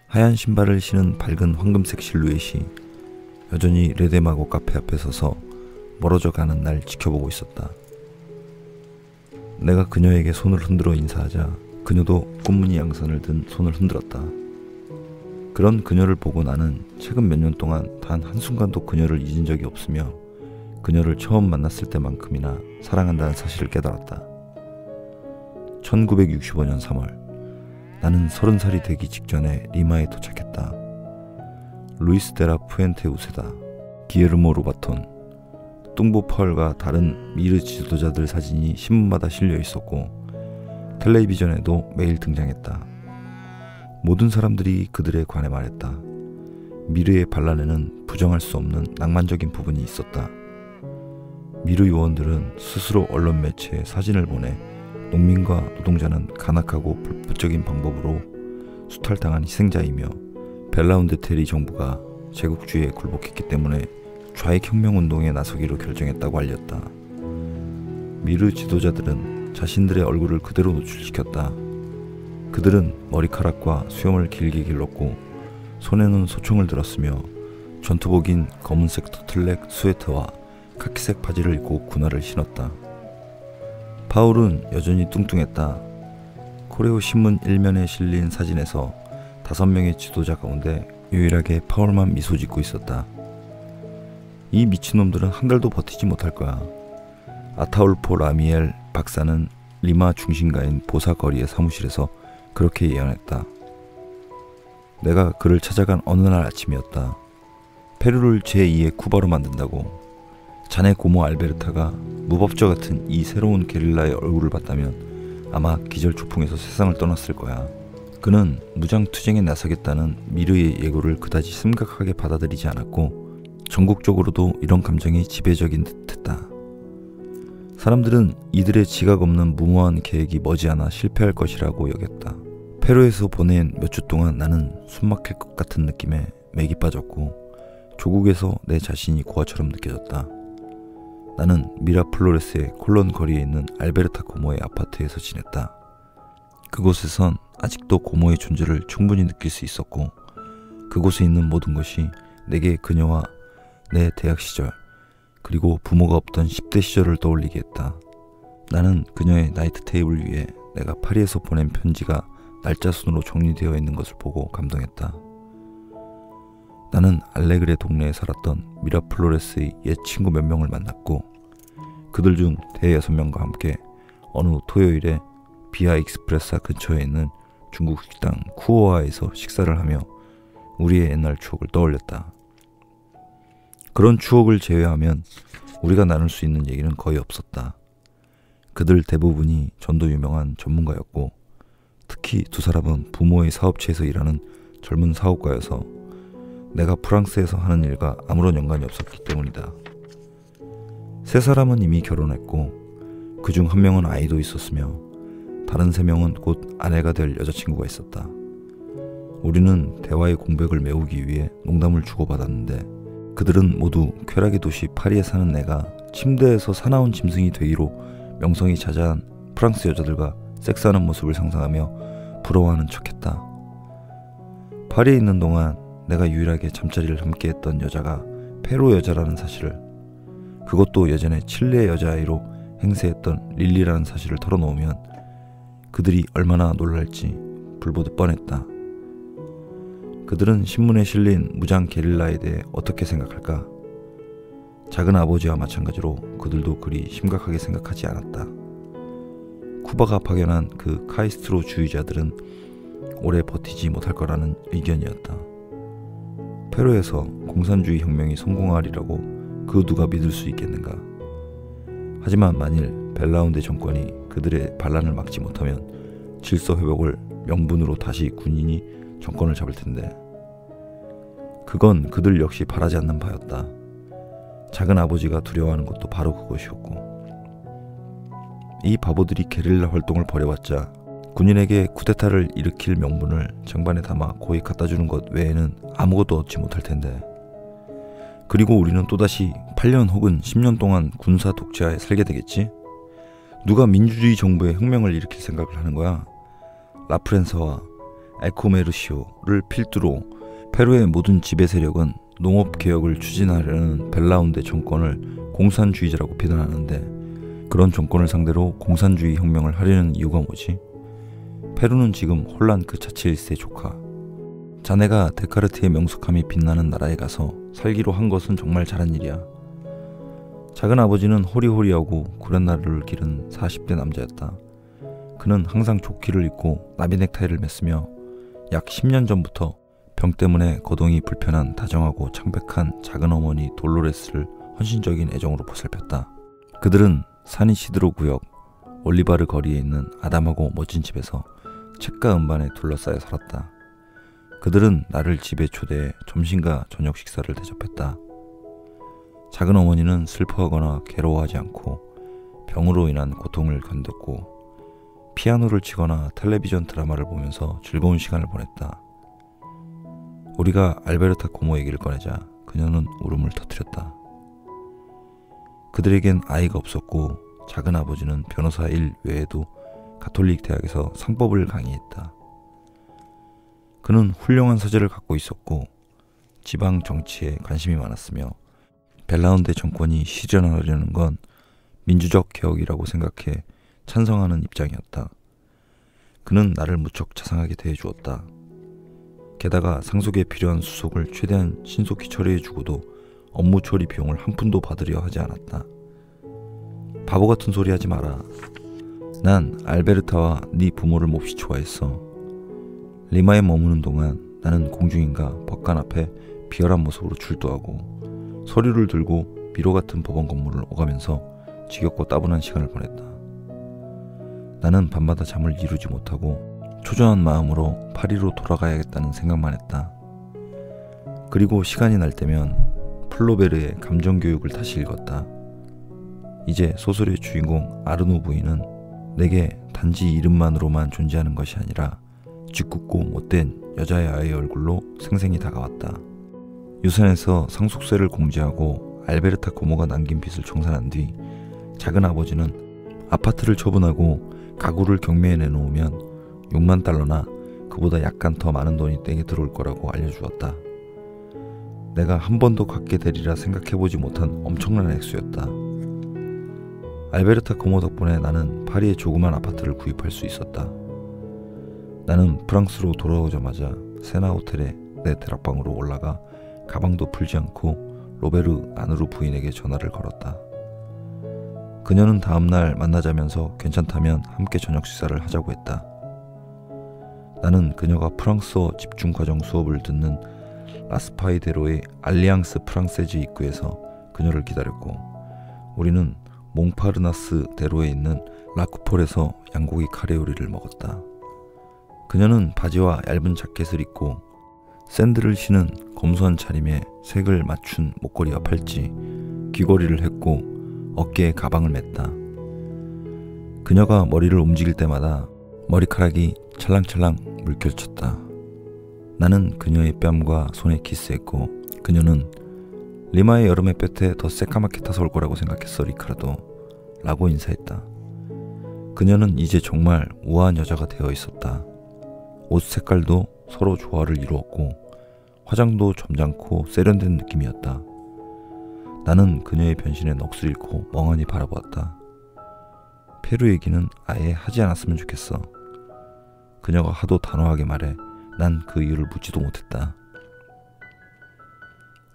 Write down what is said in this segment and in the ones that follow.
하얀 신발을 신은 밝은 황금색 실루엣이 여전히 레데마고 카페 앞에 서서 멀어져 가는 날 지켜보고 있었다. 내가 그녀에게 손을 흔들어 인사하자 그녀도 꽃무늬 양산을 든 손을 흔들었다. 그런 그녀를 보고 나는 최근 몇 년 동안 단 한순간도 그녀를 잊은 적이 없으며 그녀를 처음 만났을 때만큼이나 사랑한다는 사실을 깨달았다. 1965년 3월 나는 30살이 되기 직전에 리마에 도착했다. 루이스 데라 푸엔테 우세다, 기에르모 로바톤, 뚱보 펄과 다른 미르 지도자들 사진이 신문마다 실려 있었고 텔레비전에도 매일 등장했다. 모든 사람들이 그들에 관해 말했다. 미르의 반란에는 부정할 수 없는 낭만적인 부분이 있었다. 미르 요원들은 스스로 언론 매체에 사진을 보내 농민과 노동자는 간악하고 불법적인 방법으로 수탈당한 희생자이며 벨라운드 테리 정부가 제국주의에 굴복했기 때문에 좌익혁명운동에 나서기로 결정했다고 알렸다. 미르 지도자들은 자신들의 얼굴을 그대로 노출시켰다. 그들은 머리카락과 수염을 길게 길렀고 손에는 소총을 들었으며 전투복인 검은색 터틀넥 스웨터와 카키색 바지를 입고 군화를 신었다. 파울은 여전히 뚱뚱했다. 코레오 신문 1면에 실린 사진에서 5명의 지도자 가운데 유일하게 파울만 미소 짓고 있었다. 이 미친놈들은 한 달도 버티지 못할 거야. 아타울포 라미엘 박사는 리마 중심가인 보사 거리의 사무실에서 그렇게 예언했다. 내가 그를 찾아간 어느 날 아침이었다. 페루를 제2의 쿠바로 만든다고. 자네 고모 알베르타가 무법자 같은 이 새로운 게릴라의 얼굴을 봤다면 아마 기절초풍에서 세상을 떠났을 거야. 그는 무장투쟁에 나서겠다는 미르의 예고를 그다지 심각하게 받아들이지 않았고 전국적으로도 이런 감정이 지배적인 듯했다. 사람들은 이들의 지각 없는 무모한 계획이 머지않아 실패할 것이라고 여겼다. 페루에서 보낸 몇 주 동안 나는 숨막힐 것 같은 느낌에 맥이 빠졌고 조국에서 내 자신이 고아처럼 느껴졌다. 나는 미라플로레스의 콜론 거리에 있는 알베르타 고모의 아파트에서 지냈다. 그곳에선 아직도 고모의 존재를 충분히 느낄 수 있었고 그곳에 있는 모든 것이 내게 그녀와 내 대학 시절 그리고 부모가 없던 10대 시절을 떠올리게 했다. 나는 그녀의 나이트 테이블 위에 내가 파리에서 보낸 편지가 날짜 순으로 정리되어 있는 것을 보고 감동했다. 나는 알레그레 동네에 살았던 미라플로레스의 옛 친구 몇 명을 만났고 그들 중 대여섯 명과 함께 어느 토요일에 비아 익스프레사 근처에 있는 중국 식당 쿠오아에서 식사를 하며 우리의 옛날 추억을 떠올렸다. 그런 추억을 제외하면 우리가 나눌 수 있는 얘기는 거의 없었다. 그들 대부분이 전도 유명한 전문가였고 특히 두 사람은 부모의 사업체에서 일하는 젊은 사업가여서 내가 프랑스에서 하는 일과 아무런 연관이 없었기 때문이다. 세 사람은 이미 결혼했고 그중 한 명은 아이도 있었으며 다른 세 명은 곧 아내가 될 여자친구가 있었다. 우리는 대화의 공백을 메우기 위해 농담을 주고받았는데 그들은 모두 쾌락의 도시 파리에 사는 내가 침대에서 사나운 짐승이 되기로 명성이 자자한 프랑스 여자들과 섹스하는 모습을 상상하며 부러워하는 척했다. 파리에 있는 동안 내가 유일하게 잠자리를 함께했던 여자가 페루 여자라는 사실을, 그것도 예전에 칠레 여자아이로 행세했던 릴리라는 사실을 털어놓으면 그들이 얼마나 놀랄지 불보듯 뻔했다. 그들은 신문에 실린 무장 게릴라에 대해 어떻게 생각할까? 작은 아버지와 마찬가지로 그들도 그리 심각하게 생각하지 않았다. 쿠바가 파견한 그 카이스트로 주의자들은 오래 버티지 못할 거라는 의견이었다. 페루에서 공산주의 혁명이 성공하리라고 그 누가 믿을 수 있겠는가? 하지만 만일 벨라운데 정권이 그들의 반란을 막지 못하면 질서 회복을 명분으로 다시 군인이 정권을 잡을 텐데 그건 그들 역시 바라지 않는 바였다. 작은 아버지가 두려워하는 것도 바로 그것이었고 이 바보들이 게릴라 활동을 벌여봤자 군인에게 쿠데타를 일으킬 명분을 쟁반에 담아 고이 갖다주는 것 외에는 아무것도 얻지 못할 텐데 그리고 우리는 또다시 8년 혹은 10년 동안 군사 독재하에 살게 되겠지? 누가 민주주의 정부의 혁명을 일으킬 생각을 하는 거야? 라프렌서와 에코메르시오를 필두로 페루의 모든 지배 세력은 농업개혁을 추진하려는 벨라운데 정권을 공산주의자라고 비난하는데, 그런 정권을 상대로 공산주의 혁명을 하려는 이유가 뭐지? 페루는 지금 혼란 그 자체일세 조카. 자네가 데카르트의 명석함이 빛나는 나라에 가서 살기로 한 것은 정말 잘한 일이야. 작은 아버지는 호리호리하고 구렛나루를 기른 40대 남자였다. 그는 항상 조끼를 입고 나비 넥타이를 맸으며 약 10년 전부터 병 때문에 거동이 불편한 다정하고 창백한 작은 어머니 돌로레스를 헌신적인 애정으로 보살폈다. 그들은 사니시드로 구역 올리바르 거리에 있는 아담하고 멋진 집에서 책과 음반에 둘러싸여 살았다. 그들은 나를 집에 초대해 점심과 저녁 식사를 대접했다. 작은 어머니는 슬퍼하거나 괴로워하지 않고 병으로 인한 고통을 견뎠고 피아노를 치거나 텔레비전 드라마를 보면서 즐거운 시간을 보냈다. 우리가 알베르타 고모 얘기를 꺼내자 그녀는 울음을 터뜨렸다. 그들에겐 아이가 없었고 작은 아버지는 변호사 일 외에도 가톨릭 대학에서 상법을 강의했다. 그는 훌륭한 서재를 갖고 있었고 지방 정치에 관심이 많았으며 벨라운데 정권이 실현하려는 건 민주적 개혁이라고 생각해 찬성하는 입장이었다. 그는 나를 무척 자상하게 대해주었다. 게다가 상속에 필요한 수속을 최대한 신속히 처리해주고도 업무 처리 비용을 한 푼도 받으려 하지 않았다. 바보 같은 소리 하지 마라. 난 알베르타와 네 부모를 몹시 좋아했어. 리마에 머무는 동안 나는 공중인가 법관 앞에 비열한 모습으로 출두하고 서류를 들고 미로 같은 법원 건물을 오가면서 지겹고 따분한 시간을 보냈다. 나는 밤마다 잠을 이루지 못하고 초조한 마음으로 파리로 돌아가야겠다는 생각만 했다. 그리고 시간이 날 때면 플로베르의 감정교육을 다시 읽었다. 이제 소설의 주인공 아르노 부인은 내게 단지 이름만으로만 존재하는 것이 아니라 짓궂고 못된 여자의 아이의 얼굴로 생생히 다가왔다. 유산에서 상속세를 공제하고 알베르타 고모가 남긴 빚을 청산한 뒤 작은 아버지는 아파트를 처분하고 가구를 경매에 내놓으면 6만 달러나 그보다 약간 더 많은 돈이 땡에 들어올 거라고 알려주었다. 내가 한 번도 갖게 되리라 생각해보지 못한 엄청난 액수였다. 알베르타 고모 덕분에 나는 파리의 조그만 아파트를 구입할 수 있었다. 나는 프랑스로 돌아오자마자 세나 호텔에 내 다락방으로 올라가 가방도 풀지 않고 로베르 아누르 부인에게 전화를 걸었다. 그녀는 다음날 만나자면서 괜찮다면 함께 저녁 식사를 하자고 했다. 나는 그녀가 프랑스어 집중과정 수업을 듣는 라스파이데로의 알리앙스 프랑세즈 입구에서 그녀를 기다렸고 우리는 몽파르나스 대로에 있는 라쿠폴에서 양고기 카레 요리를 먹었다. 그녀는 바지와 얇은 자켓을 입고 샌들을 신은 검소한 차림에 색을 맞춘 목걸이와 팔찌, 귀걸이를 했고 어깨에 가방을 맸다. 그녀가 머리를 움직일 때마다 머리카락이 찰랑찰랑 물결쳤다. 나는 그녀의 뺨과 손에 키스했고 그녀는 리마의 여름 햇볕에 더 새까맣게 타서 올 거라고 생각했어 리카르도 라고 인사했다. 그녀는 이제 정말 우아한 여자가 되어 있었다. 옷 색깔도 서로 조화를 이루었고 화장도 점잖고 세련된 느낌이었다. 나는 그녀의 변신에 넋을 잃고 멍하니 바라보았다. 페루 얘기는 아예 하지 않았으면 좋겠어. 그녀가 하도 단호하게 말해 난 그 이유를 묻지도 못했다.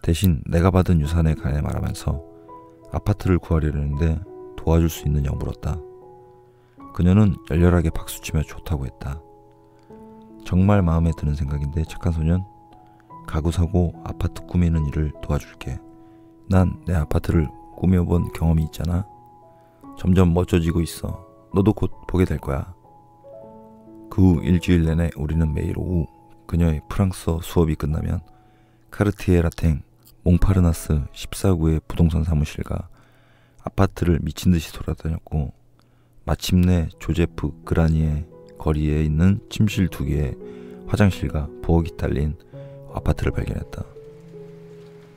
대신 내가 받은 유산에 관해 말하면서 아파트를 구하려는데 도와줄 수 있느냐고 물었다. 그녀는 열렬하게 박수치며 좋다고 했다. 정말 마음에 드는 생각인데 착한 소년. 가구 사고 아파트 꾸미는 일을 도와줄게. 난 내 아파트를 꾸며본 경험이 있잖아. 점점 멋져지고 있어. 너도 곧 보게 될 거야. 그 후 일주일 내내 우리는 매일 오후 그녀의 프랑스어 수업이 끝나면 카르티에 라탱 몽파르나스 14구의 부동산 사무실과 아파트를 미친듯이 돌아다녔고 마침내 조제프 그라니에 거리에 있는 침실 2개의 화장실과 부엌이 딸린 아파트를 발견했다.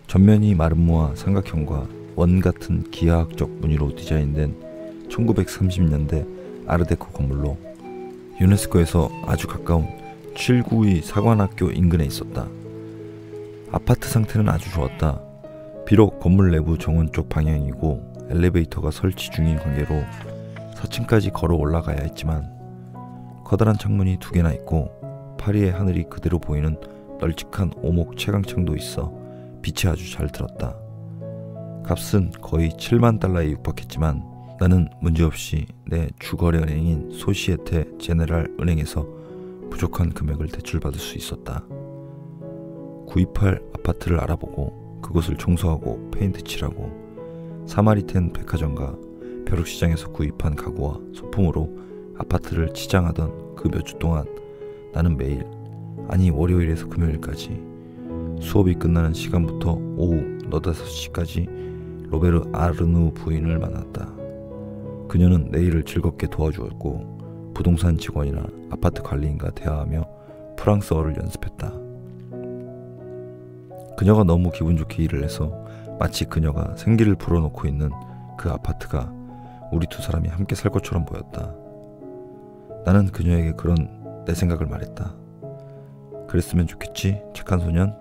전면이 마름모와 삼각형과 원 같은 기하학적 무늬로 디자인된 1930년대 아르데코 건물로 유네스코에서 아주 가까운 7구의 사관학교 인근에 있었다. 아파트 상태는 아주 좋았다. 비록 건물 내부 정원 쪽 방향이고 엘리베이터가 설치 중인 관계로 4층까지 걸어 올라가야 했지만 커다란 창문이 2개나 있고 파리의 하늘이 그대로 보이는 널찍한 오목 채광창도 있어 빛이 아주 잘 들었다. 값은 거의 7만 달러에 육박했지만 나는 문제없이 내 주거래은행인 소시에테 제네랄 은행에서 부족한 금액을 대출받을 수 있었다. 구입할 아파트를 알아보고 그곳을 청소하고 페인트 칠하고 사마리텐 백화점과 벼룩시장에서 구입한 가구와 소품으로 아파트를 치장하던 그 몇 주 동안 나는 매일, 아니 월요일에서 금요일까지 수업이 끝나는 시간부터 오후 4-5시까지 로베르 아르누 부인을 만났다. 그녀는 내 일을 즐겁게 도와주었고 부동산 직원이나 아파트 관리인과 대화하며 프랑스어를 연습했다. 그녀가 너무 기분 좋게 일을 해서 마치 그녀가 생기를 불어넣고 있는 그 아파트가 우리 두 사람이 함께 살 것처럼 보였다. 나는 그녀에게 그런 내 생각을 말했다. 그랬으면 좋겠지, 착한 소년?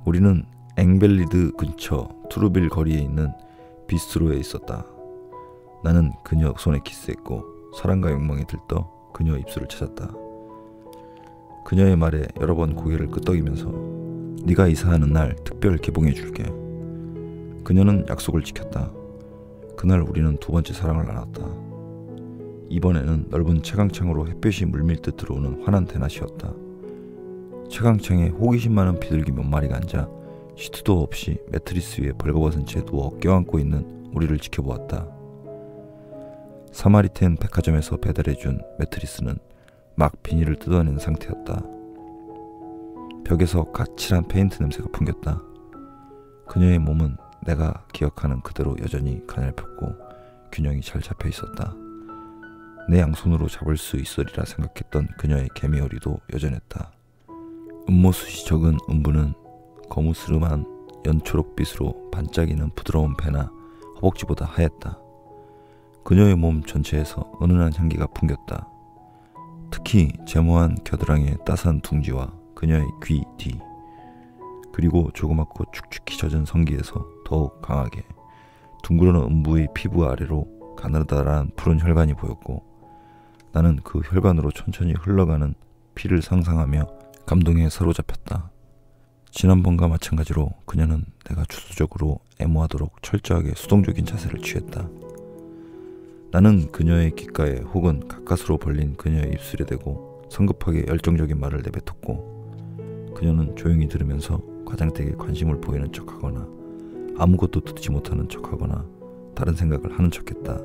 우리는 앵벨리드 근처 투르빌 거리에 있는 비스트로에 있었다. 나는 그녀 손에 키스했고 사랑과 욕망에 들떠 그녀 입술을 찾았다. 그녀의 말에 여러 번 고개를 끄덕이면서 네가 이사하는 날 특별 개봉해 줄게. 그녀는 약속을 지켰다. 그날 우리는 두 번째 사랑을 나눴다. 이번에는 넓은 채광창으로 햇볕이 물밀듯 들어오는 환한 대낮이었다. 채광창에 호기심 많은 비둘기 몇 마리가 앉아 시트도 없이 매트리스 위에 벌거벗은 채 누워 껴안고 있는 우리를 지켜보았다. 사마리텐 백화점에서 배달해준 매트리스는 막 비닐을 뜯어낸 상태였다. 벽에서 까칠한 페인트 냄새가 풍겼다. 그녀의 몸은 내가 기억하는 그대로 여전히 가냘폈고 균형이 잘 잡혀 있었다. 내 양손으로 잡을 수 있으리라 생각했던 그녀의 개미허리도 여전했다. 음모숱이 적은 음부는 거무스름한 연초록빛으로 반짝이는 부드러운 배나 허벅지보다 하였다. 그녀의 몸 전체에서 은은한 향기가 풍겼다. 특히 제모한 겨드랑이의 따스한 둥지와 그녀의 귀 뒤, 그리고 조그맣고 축축히 젖은 성기에서 더욱 강하게 둥그러는 음부의 피부 아래로 가느다란 푸른 혈관이 보였고 나는 그 혈관으로 천천히 흘러가는 피를 상상하며 감동에 사로잡혔다. 지난번과 마찬가지로 그녀는 내가 주도적으로 애무하도록 철저하게 수동적인 자세를 취했다. 나는 그녀의 귓가에 혹은 가까스로 벌린 그녀의 입술에 대고 성급하게 열정적인 말을 내뱉었고 그녀는 조용히 들으면서 과장되게 관심을 보이는 척하거나 아무것도 듣지 못하는 척하거나 다른 생각을 하는 척했다.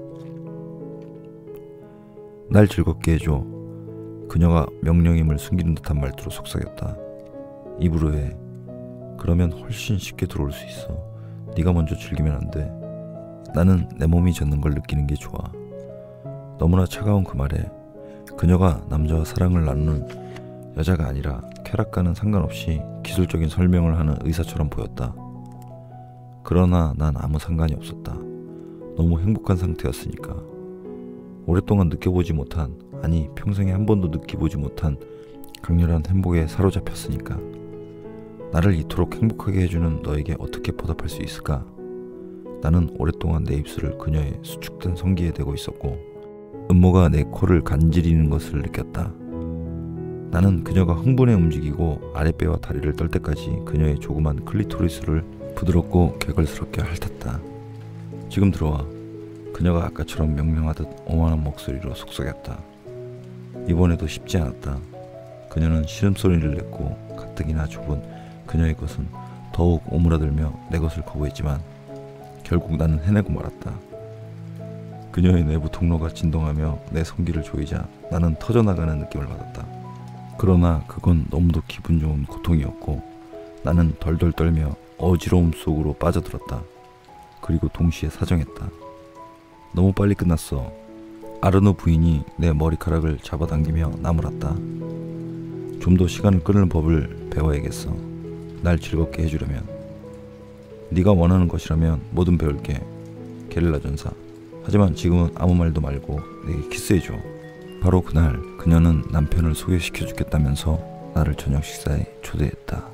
날 즐겁게 해줘. 그녀가 명령임을 숨기는 듯한 말투로 속삭였다. 입으로 해. 그러면 훨씬 쉽게 들어올 수 있어. 네가 먼저 즐기면 안 돼. 나는 내 몸이 젖는 걸 느끼는 게 좋아. 너무나 차가운 그 말에 그녀가 남자와 사랑을 나누는 여자가 아니라 쾌락과는 상관없이 기술적인 설명을 하는 의사처럼 보였다. 그러나 난 아무 상관이 없었다. 너무 행복한 상태였으니까. 오랫동안 느껴보지 못한, 아니 평생에 한 번도 느끼보지 못한 강렬한 행복에 사로잡혔으니까. 나를 이토록 행복하게 해주는 너에게 어떻게 보답할 수 있을까? 나는 오랫동안 내 입술을 그녀의 수축된 성기에 대고 있었고 음모가 내 코를 간지리는 것을 느꼈다. 나는 그녀가 흥분해 움직이고 아랫배와 다리를 떨 때까지 그녀의 조그만 클리토리스를 부드럽고 개걸스럽게 핥았다. 지금 들어와. 그녀가 아까처럼 명령하듯 오만한 목소리로 속삭였다. 이번에도 쉽지 않았다. 그녀는 시름소리를 냈고 가뜩이나 좁은 그녀의 것은 더욱 오므라들며 내 것을 거부했지만 결국 나는 해내고 말았다. 그녀의 내부 통로가 진동하며 내 성기를 조이자 나는 터져나가는 느낌을 받았다. 그러나 그건 너무도 기분 좋은 고통이었고 나는 덜덜 떨며 어지러움 속으로 빠져들었다. 그리고 동시에 사정했다. 너무 빨리 끝났어. 아르노 부인이 내 머리카락을 잡아당기며 나무랐다. 좀 더 시간을 끄는 법을 배워야겠어. 날 즐겁게 해주려면. 네가 원하는 것이라면 뭐든 배울게. 게릴라 전사. 하지만 지금은 아무 말도 말고 내게 키스해줘. 바로 그날 그녀는 남편을 소개시켜 주겠다면서 나를 저녁 식사에 초대했다.